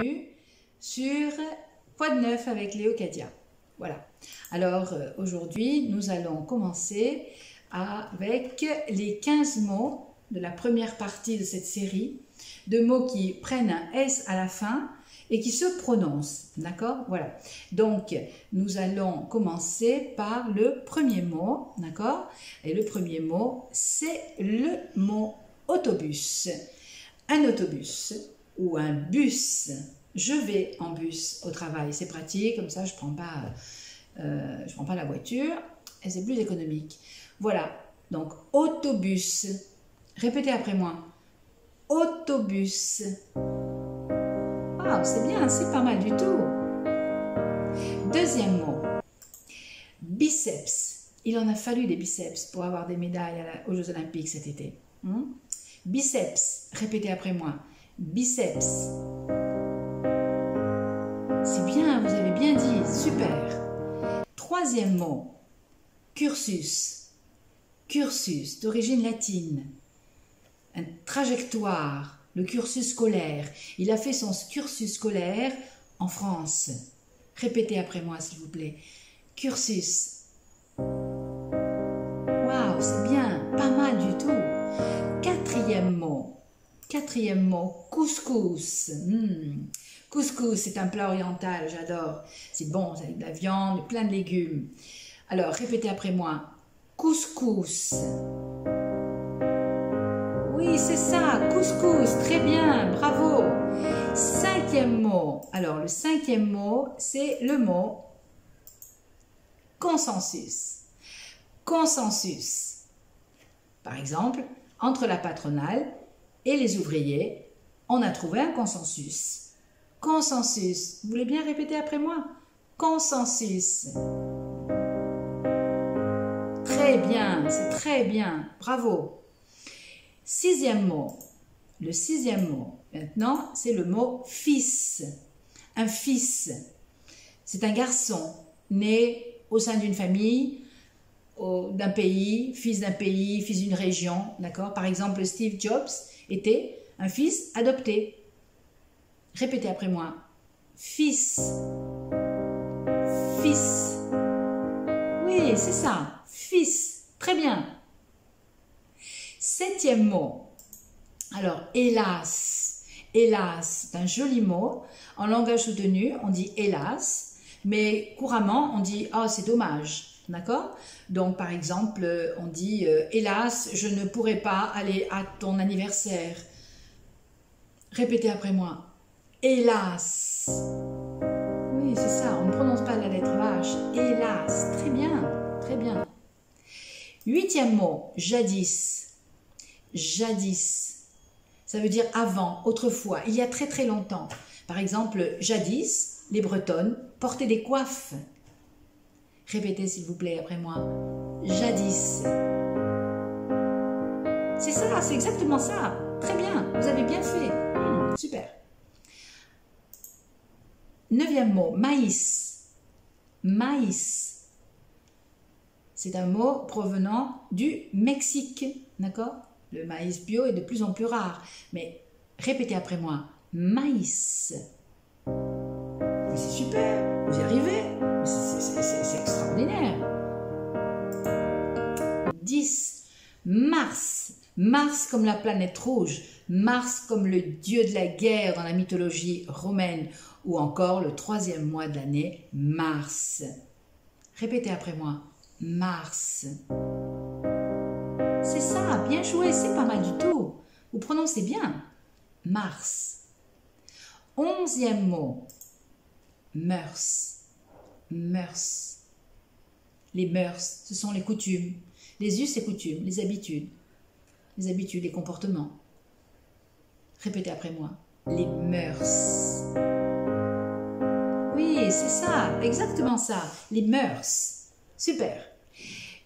bienvenue sur Quoi de neuf avec Léocadia. Voilà. Alors aujourd'hui, nous allons commencer avec les 15 mots de la première partie de cette série, de mots qui prennent un S à la fin et qui se prononcent. D'accord? Voilà. Donc, nous allons commencer par le premier mot. D'accord? Et le premier mot, c'est le mot autobus. Un autobus ou un bus. Je vais en bus au travail. C'est pratique, comme ça je prends pas la voiture et c'est plus économique. Voilà. Donc, autobus. Répétez après moi. Autobus. Ah, c'est bien, c'est pas mal du tout. Deuxième mot. Biceps. Il en a fallu des biceps pour avoir des médailles aux Jeux Olympiques cet été. Biceps. Répétez après moi. Biceps. C'est bien, vous avez bien dit. Super. Troisième mot. Cursus. Cursus, d'origine latine. Une trajectoire. Le cursus scolaire. Il a fait son cursus scolaire en France. Répétez après moi, s'il vous plaît. Cursus. Waouh, c'est bien. Pas mal du tout. Quatrième mot. Quatrième mot. Couscous. Couscous, c'est un plat oriental, j'adore. C'est bon, c'est avec de la viande, plein de légumes. Alors, répétez après moi. Couscous. Oui, c'est ça, couscous, très bien, bravo. Cinquième mot. Alors, le cinquième mot, c'est le mot consensus. Consensus. Par exemple, entre la patronale et les ouvriers, on a trouvé un consensus. Consensus. Vous voulez bien répéter après moi? Consensus. Très bien, c'est très bien, bravo. Sixième mot. Le sixième mot, maintenant, c'est le mot fils. Un fils, c'est un garçon né au sein d'une famille, d'un pays, fils d'une région, d'accord? Par exemple, Steve Jobs était un fils adopté. Répétez après moi. Fils. Fils. Oui, c'est ça. Fils. Très bien. Septième mot. Alors, hélas. Hélas, c'est un joli mot. En langage soutenu, on dit hélas, mais couramment, on dit oh, c'est dommage. D'accord? Donc, par exemple, on dit hélas, je ne pourrai pas aller à ton anniversaire. Répétez après moi. Hélas. Oui, c'est ça, on ne prononce pas la lettre H. Hélas. Très bien, très bien. Huitième mot, jadis. Jadis. Ça veut dire avant, autrefois, il y a très très longtemps. Par exemple, jadis, les Bretonnes portaient des coiffes. Répétez s'il vous plaît après moi. Jadis. C'est ça, c'est exactement ça. Très bien, vous avez bien fait. Super. Neuvième mot, maïs. Maïs. C'est un mot provenant du Mexique. D'accord? Le maïs bio est de plus en plus rare. Mais répétez après moi. Maïs. C'est super, vous y arrivez. C'est extraordinaire. 10. Mars. Mars comme la planète rouge. Mars comme le dieu de la guerre dans la mythologie romaine. Ou encore le troisième mois de l'année, Mars. Répétez après moi. Mars. C'est ça, bien joué, c'est pas mal du tout. Vous prononcez bien. Mars. 11e mot. Mœurs. Mœurs. Les mœurs, ce sont les coutumes. Les us et coutumes, les habitudes. Les habitudes, les comportements. Répétez après moi. Les mœurs. Oui, c'est ça, exactement ça. Les mœurs. Super.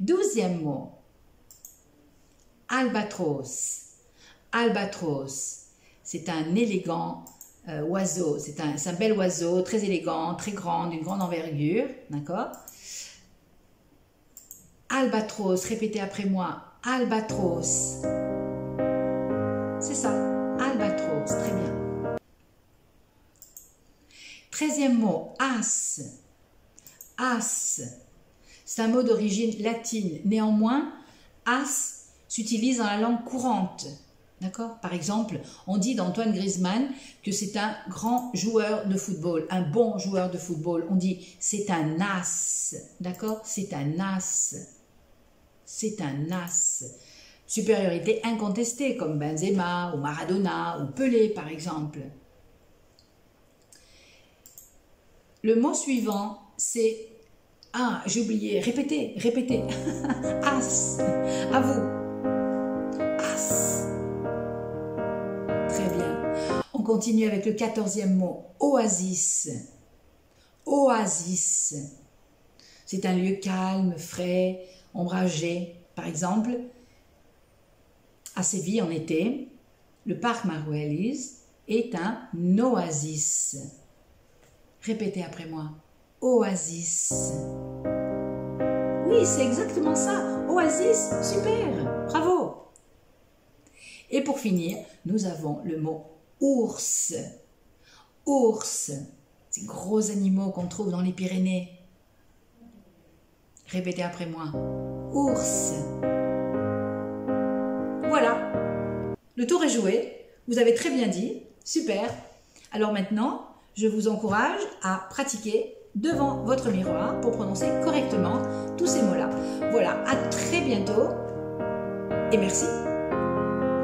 12e mot. Albatros. Albatros. C'est un élégant oiseau. C'est un bel oiseau, très élégant, très grand, d'une grande envergure. D'accord? Albatros. Répétez après moi. Albatros. C'est ça. Albatros. Très bien. 13e mot, as. As. C'est un mot d'origine latine. Néanmoins, as s'utilise dans la langue courante. D'accord? Par exemple, on dit d'Antoine Griezmann que c'est un grand joueur de football, un bon joueur de football. On dit c'est un as. D'accord? C'est un as. C'est un as. Supériorité incontestée comme Benzema ou Maradona ou Pelé par exemple. Le mot suivant, c'est... Ah, j'ai oublié. Répétez, répétez. As. À vous. As. Très bien. On continue avec le 14e mot. Oasis. Oasis. C'est un lieu calme, frais, ombragé. Par exemple, à Séville en été, le parc Marguerite est un oasis. Répétez après moi. Oasis. Oui, c'est exactement ça. Oasis, super, bravo. Et pour finir, nous avons le mot ours. Ours, ces gros animaux qu'on trouve dans les Pyrénées. Répétez après moi. Ours. Voilà, le tour est joué. Vous avez très bien dit, super. Alors maintenant, je vous encourage à pratiquer devant votre miroir pour prononcer correctement tous ces mots-là. Voilà, à très bientôt et merci.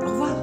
Au revoir.